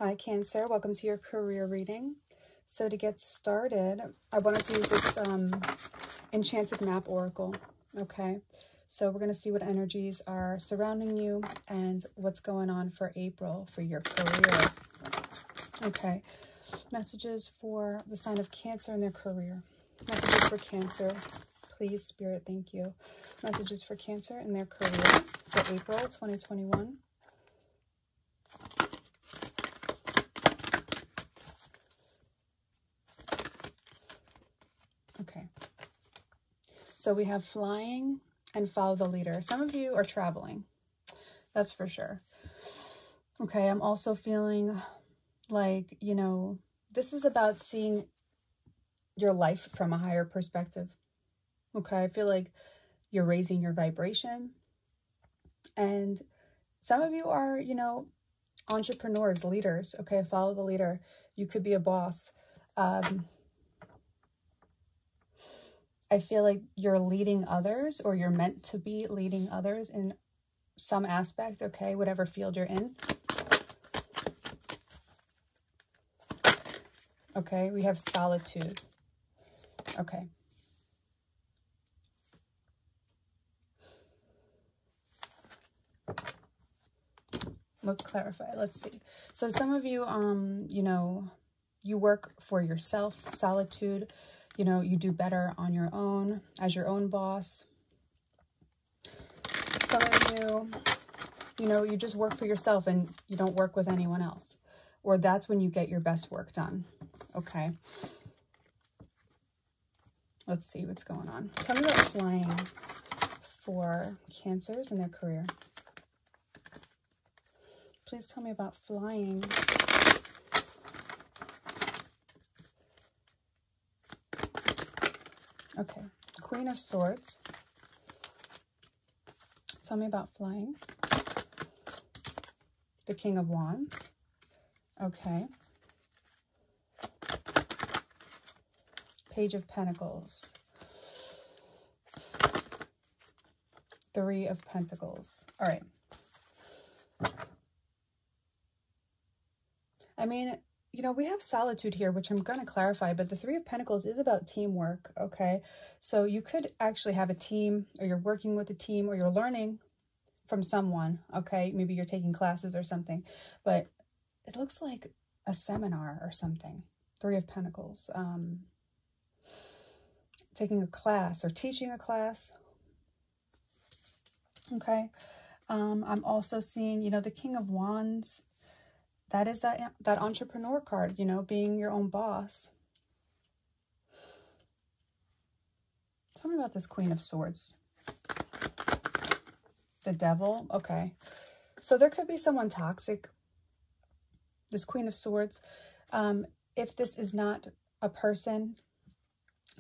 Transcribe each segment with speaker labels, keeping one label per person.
Speaker 1: Hi Cancer, welcome to your career reading. So to get started, I wanted to use this Enchanted Map Oracle, okay? So we're going to see what energies are surrounding you and what's going on for April for your career. Okay, messages for the sign of Cancer and their career. Messages for Cancer, please, Spirit, thank you. Messages for Cancer and their career for April 2021. Okay, so we have flying and follow the leader. Some of you are traveling, that's for sure. Okay, I'm also feeling like, you know, this is about seeing your life from a higher perspective. Okay, I feel like you're raising your vibration. And some of you are, you know, entrepreneurs, leaders. Okay, follow the leader. You could be a boss. I feel like you're leading others, or you're meant to be leading others in some aspect, okay, whatever field you're in. Okay, we have solitude. Okay. Let's clarify. Let's see. So some of you, you know, you work for yourself, solitude. You know, you do better on your own, as your own boss. Some of you, you know, you just work for yourself and you don't work with anyone else. Or that's when you get your best work done. Okay. Let's see what's going on. Tell me about flying for Cancers and their career. Please tell me about flying. Okay, Queen of Swords. Tell me about flying. The King of Wands. Okay. Page of Pentacles. Three of Pentacles. All right. I mean, you know, we have solitude here, which I'm going to clarify, but the Three of Pentacles is about teamwork, okay? So you could actually have a team, or you're working with a team, or you're learning from someone, okay? Maybe you're taking classes or something, but it looks like a seminar or something. Three of Pentacles. Taking a class or teaching a class, okay? I'm also seeing, you know, the King of Wands. That is that entrepreneur card, you know, being your own boss. Tell me about this Queen of Swords. The Devil. Okay. So there could be someone toxic. This Queen of Swords. If this is not a person,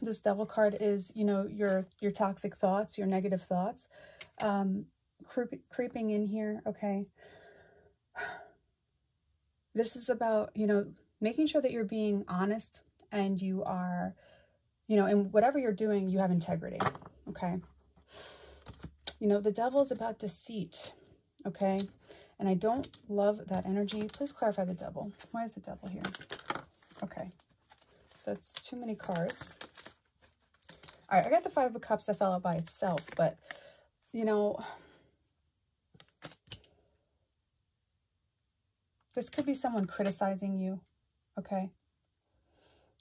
Speaker 1: this Devil card is, you know, your toxic thoughts, your negative thoughts, creeping in here. Okay. This is about, you know, making sure that you're being honest and you are, you know, in whatever you're doing, you have integrity, okay? You know, the Devil is about deceit, okay? And I don't love that energy. Please clarify the Devil. Why is the Devil here? Okay. That's too many cards. All right, I got the Five of Cups that fell out by itself, but, you know, this could be someone criticizing you, okay?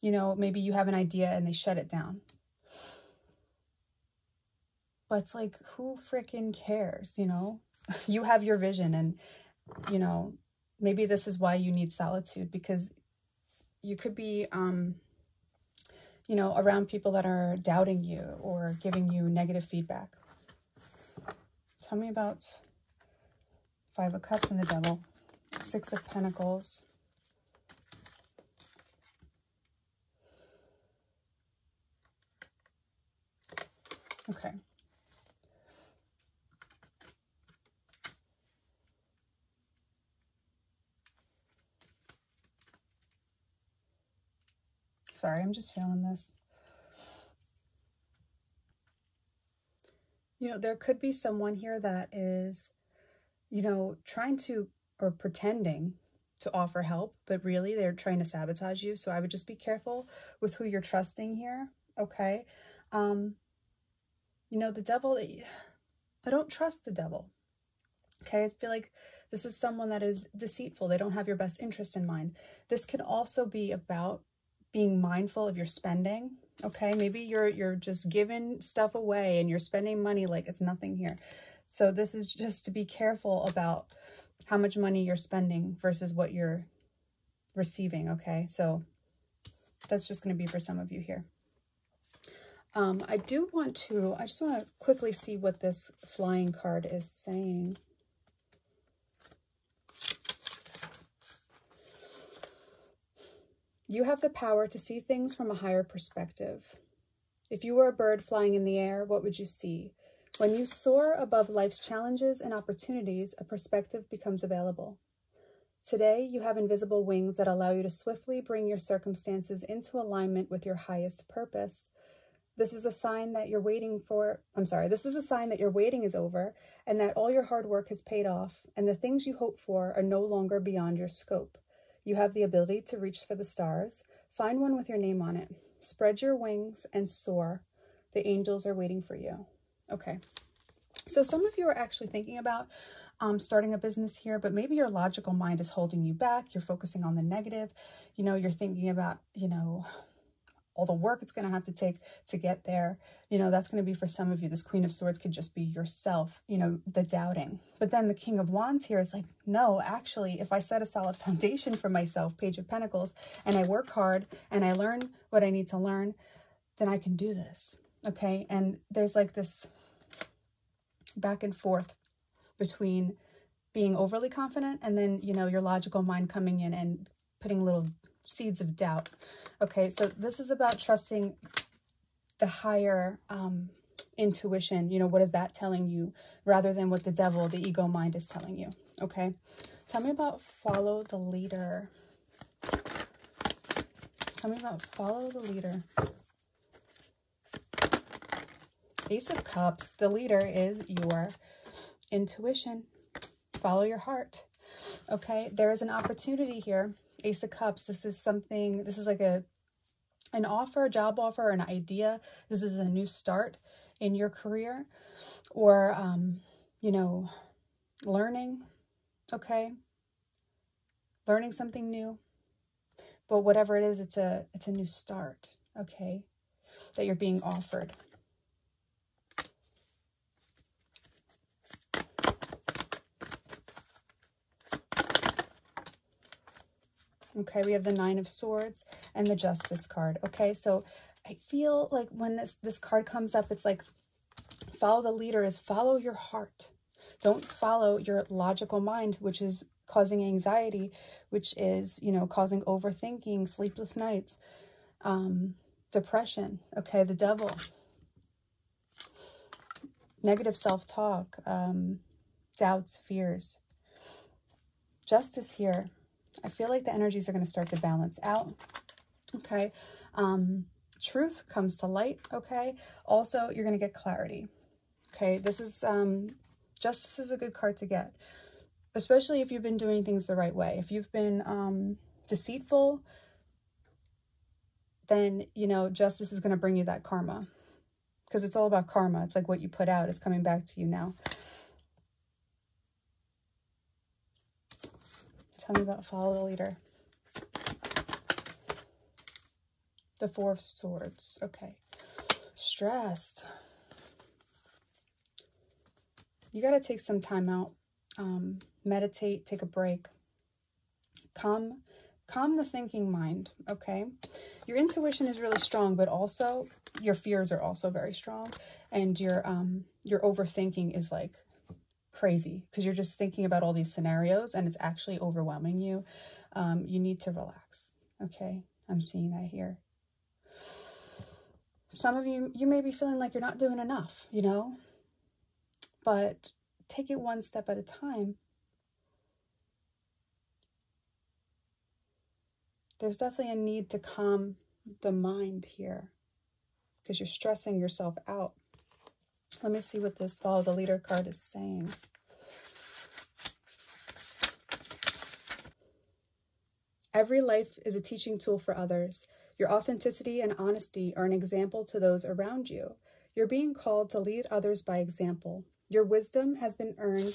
Speaker 1: You know, maybe you have an idea and they shut it down. But it's like, who freaking cares, you know? You have your vision and, you know, maybe this is why you need solitude, because you could be, you know, around people that are doubting you or giving you negative feedback. Tell me about Five of Cups and the Devil. Six of Pentacles. Okay. Sorry, I'm just feeling this. You know, there could be someone here that is, you know, trying to, or pretending to offer help, but really they're trying to sabotage you. So I would just be careful with who you're trusting here, okay? You know, the devil, I don't trust the devil, okay? I feel like this is someone that is deceitful. They don't have your best interest in mind. This can also be about being mindful of your spending, okay? Maybe you're just giving stuff away and you're spending money like it's nothing here. So this is just to be careful about how much money you're spending versus what you're receiving, okay? So that's just going to be for some of you here. I just want to quickly see what this flying card is saying. You have the power to see things from a higher perspective. If you were a bird flying in the air, what would you see? When you soar above life's challenges and opportunities, a perspective becomes available. Today, you have invisible wings that allow you to swiftly bring your circumstances into alignment with your highest purpose. This is a sign that your waiting is over and that all your hard work has paid off and the things you hope for are no longer beyond your scope. You have the ability to reach for the stars. Find one with your name on it. Spread your wings and soar. The angels are waiting for you. Okay, so some of you are actually thinking about starting a business here, but maybe your logical mind is holding you back. You're focusing on the negative. You know, you're thinking about, you know, all the work it's going to have to take to get there. You know, that's going to be for some of you. This Queen of Swords could just be yourself, you know, the doubting. But then the King of Wands here is like, no, actually, if I set a solid foundation for myself, Page of Pentacles, and I work hard and I learn what I need to learn, then I can do this. Okay. And there's like this back and forth between being overly confident and then, you know, your logical mind coming in and putting little seeds of doubt. Okay, so this is about trusting the higher intuition. You know, what is that telling you rather than what the devil, the ego mind is telling you. Okay, tell me about follow the leader. Tell me about follow the leader. Ace of Cups, the leader is your intuition. Follow your heart. Okay, there is an opportunity here. Ace of Cups, this is something, this is like an offer, a job offer, an idea. This is a new start in your career or, you know, learning, okay? Learning something new. But whatever it is, it's a new start, okay? That you're being offered. Okay, we have the Nine of Swords and the Justice card. Okay, so I feel like when this card comes up, it's like follow the leader is follow your heart. Don't follow your logical mind, which is causing anxiety, which is, you know, causing overthinking, sleepless nights, depression. Okay, the devil. Negative self-talk, doubts, fears. Justice here. I feel like the energies are going to start to balance out. Okay. Truth comes to light. Okay. Also, you're going to get clarity. Okay. This is, Justice is a good card to get, especially if you've been doing things the right way. If you've been, deceitful, then, you know, Justice is going to bring you that karma because it's all about karma. It's like what you put out is coming back to you now. Tell me about follow the leader. The Four of Swords. Okay. Stressed. You got to take some time out. Meditate. Take a break. Calm the thinking mind. Okay. Your intuition is really strong, but also your fears are also very strong. And your overthinking is like crazy because you're just thinking about all these scenarios and it's actually overwhelming you. You need to relax. Okay, I'm seeing that here. Some of you may be feeling like you're not doing enough, you know, but take it one step at a time. There's definitely a need to calm the mind here because you're stressing yourself out. Let me see what this follow the leader card is saying. Every life is a teaching tool for others. Your authenticity and honesty are an example to those around you. You're being called to lead others by example. Your wisdom has been earned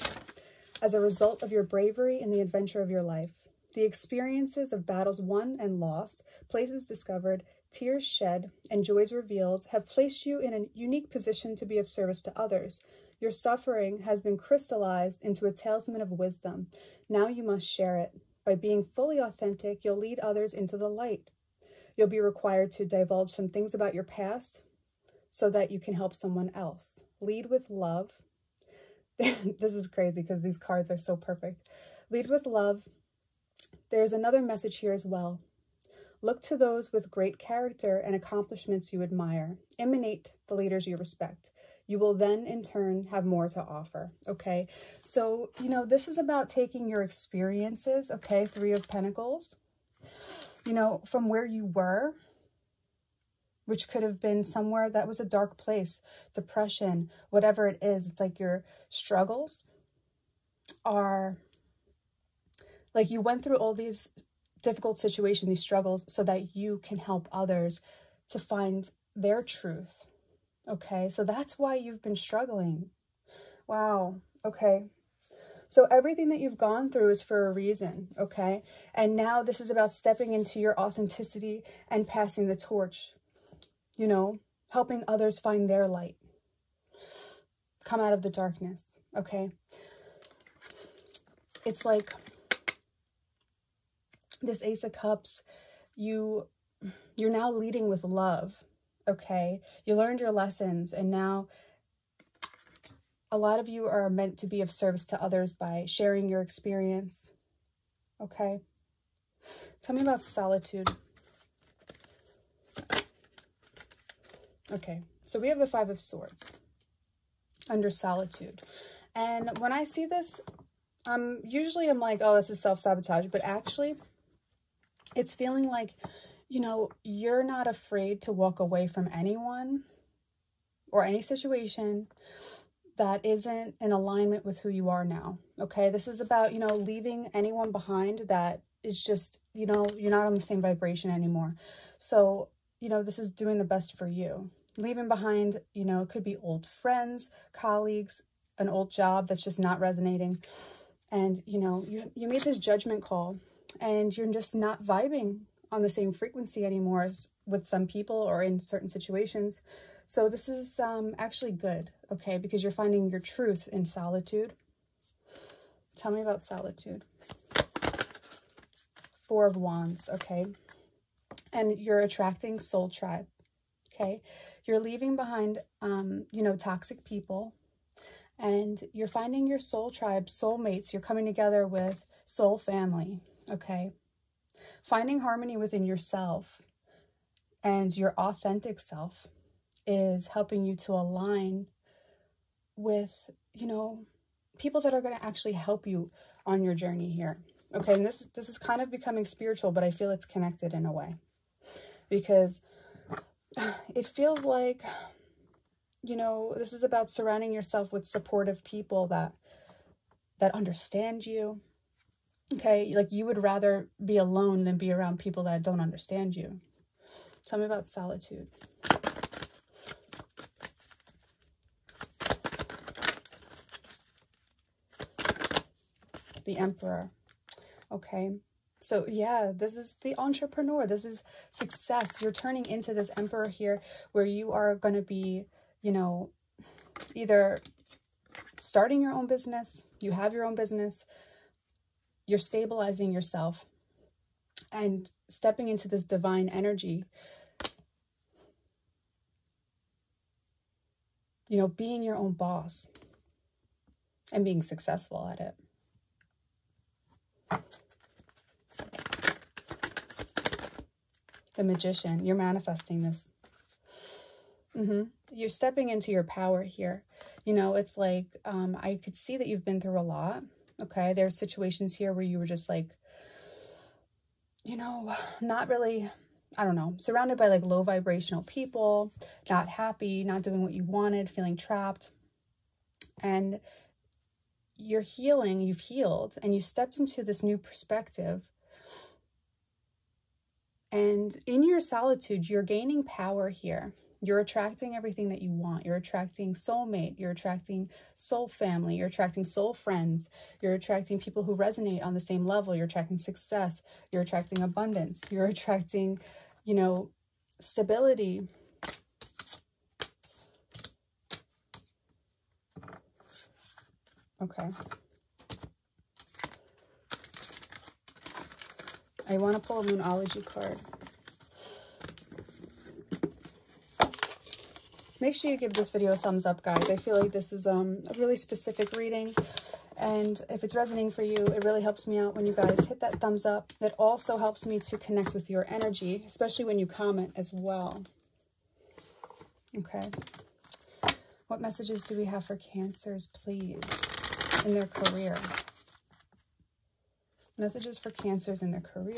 Speaker 1: as a result of your bravery in the adventure of your life. The experiences of battles won and lost, places discovered, tears shed, and joys revealed have placed you in a unique position to be of service to others. Your suffering has been crystallized into a talisman of wisdom. Now you must share it. By being fully authentic, you'll lead others into the light. You'll be required to divulge some things about your past so that you can help someone else. Lead with love. This is crazy because these cards are so perfect. Lead with love. There's another message here as well. Look to those with great character and accomplishments you admire. Imitate the leaders you respect. You will then, in turn, have more to offer, okay? So, you know, this is about taking your experiences, okay? 3 of Pentacles, you know, from where you were, which could have been somewhere that was a dark place, depression, whatever it is. It's like your struggles are, like you went through all these difficult situations, these struggles, so that you can help others to find their truth. Okay, so that's why you've been struggling. Wow. Okay. So everything that you've gone through is for a reason. Okay. And now this is about stepping into your authenticity and passing the torch, you know, helping others find their light. Come out of the darkness. Okay. It's like this Ace of Cups, you're now leading with love. Okay, you learned your lessons, and now a lot of you are meant to be of service to others by sharing your experience. Okay, tell me about solitude. Okay, so we have the 5 of Swords under solitude, and when I see this, usually I'm like, oh, this is self-sabotage, but actually it's feeling like, you know, you're not afraid to walk away from anyone or any situation that isn't in alignment with who you are now. Okay, this is about, you know, leaving anyone behind that is just, you know, you're not on the same vibration anymore. So, you know, this is doing the best for you. Leaving behind, you know, it could be old friends, colleagues, an old job that's just not resonating. And, you know, you made this judgment call and you're just not vibing on the same frequency anymore as with some people or in certain situations. So this is actually good, okay, because you're finding your truth in solitude. Tell me about solitude. 4 of Wands, okay, and you're attracting soul tribe, okay. You're leaving behind, you know, toxic people, and you're finding your soul tribe, soulmates. You're coming together with soul family, okay. Finding harmony within yourself and your authentic self is helping you to align with, you know, people that are going to actually help you on your journey here. Okay, and this is kind of becoming spiritual, but I feel it's connected in a way. Because it feels like, you know, this is about surrounding yourself with supportive people that understand you. Okay, like you would rather be alone than be around people that don't understand you. Tell me about solitude. The Emperor. Okay, so yeah, this is the entrepreneur. This is success. You're turning into this Emperor here where you are going to be, you know, either starting your own business, you have your own business, you're stabilizing yourself and stepping into this divine energy, you know, being your own boss and being successful at it. The Magician, you're manifesting this. You're stepping into your power here. You know, it's like, I could see that you've been through a lot. Okay, there's situations here where you were just like, you know, not really, I don't know, surrounded by like low vibrational people, not happy, not doing what you wanted, feeling trapped. And you're healing, you've healed, and you stepped into this new perspective And in your solitude, you're gaining power here. You're attracting everything that you want. You're attracting soulmate. You're attracting soul family. You're attracting soul friends. You're attracting people who resonate on the same level. You're attracting success. You're attracting abundance. You're attracting, you know, stability. Okay. I want to pull a Moonology card. Make sure you give this video a thumbs up, guys. I feel like this is a really specific reading. And if it's resonating for you, it really helps me out when you guys hit that thumbs up. It also helps me to connect with your energy, especially when you comment as well. Okay. What messages do we have for Cancers, please, in their career? Messages for Cancers in their career.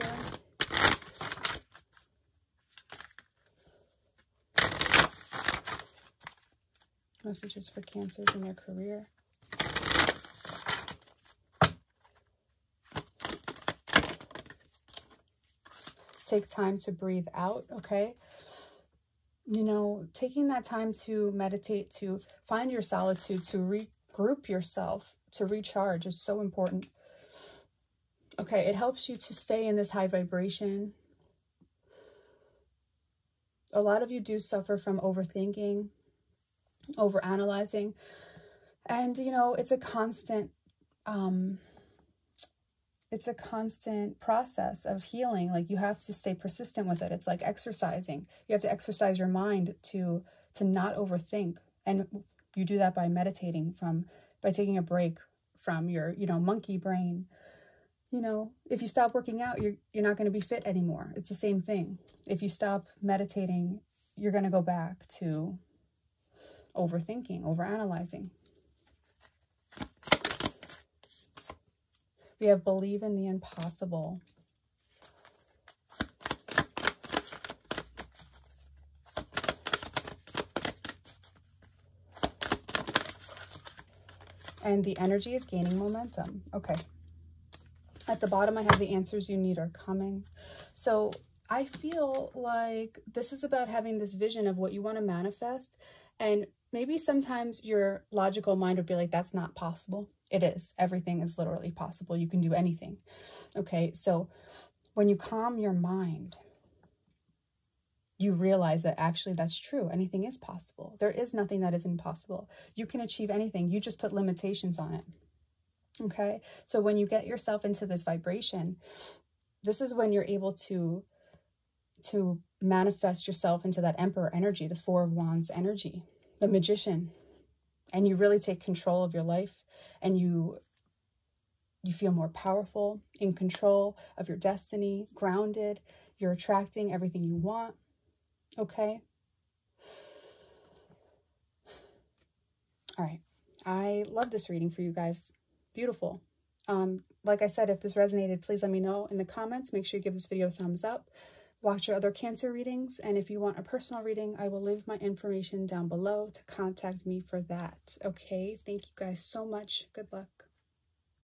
Speaker 1: Messages for Cancers in their career. Take time to breathe out, okay? You know, taking that time to meditate, to find your solitude, to regroup yourself, to recharge is so important. Okay, it helps you to stay in this high vibration. A lot of you do suffer from overthinking, overanalyzing, and you know, it's a constant process of healing. Like, you have to stay persistent with it. It's like exercising. You have to exercise your mind to not overthink, and you do that by meditating, by taking a break from your, you know, monkey brain. You know, if you stop working out, you're not going to be fit anymore. It's the same thing. If you stop meditating, you're going to go back to overthinking, overanalyzing. We have believe in the impossible. And the energy is gaining momentum. Okay. At the bottom, I have the answers you need are coming. So I feel like this is about having this vision of what you want to manifest. And maybe sometimes your logical mind would be like, that's not possible. It is. Everything is literally possible. You can do anything. Okay. So when you calm your mind, you realize that actually that's true. Anything is possible. There is nothing that is impossible. You can achieve anything. You just put limitations on it. Okay. So when you get yourself into this vibration, this is when you're able to manifest yourself into that Emperor energy, the Four of Wands energy, the Magician, and you really take control of your life, and you feel more powerful, in control of your destiny, grounded. You're attracting everything you want. Okay. All right. I love this reading for you guys. Beautiful. Like I said, if this resonated, please let me know in the comments. Make sure you give this video a thumbs up. Watch your other Cancer readings. And if you want a personal reading, I will leave my information down below to contact me for that. Okay. Thank you guys so much. Good luck.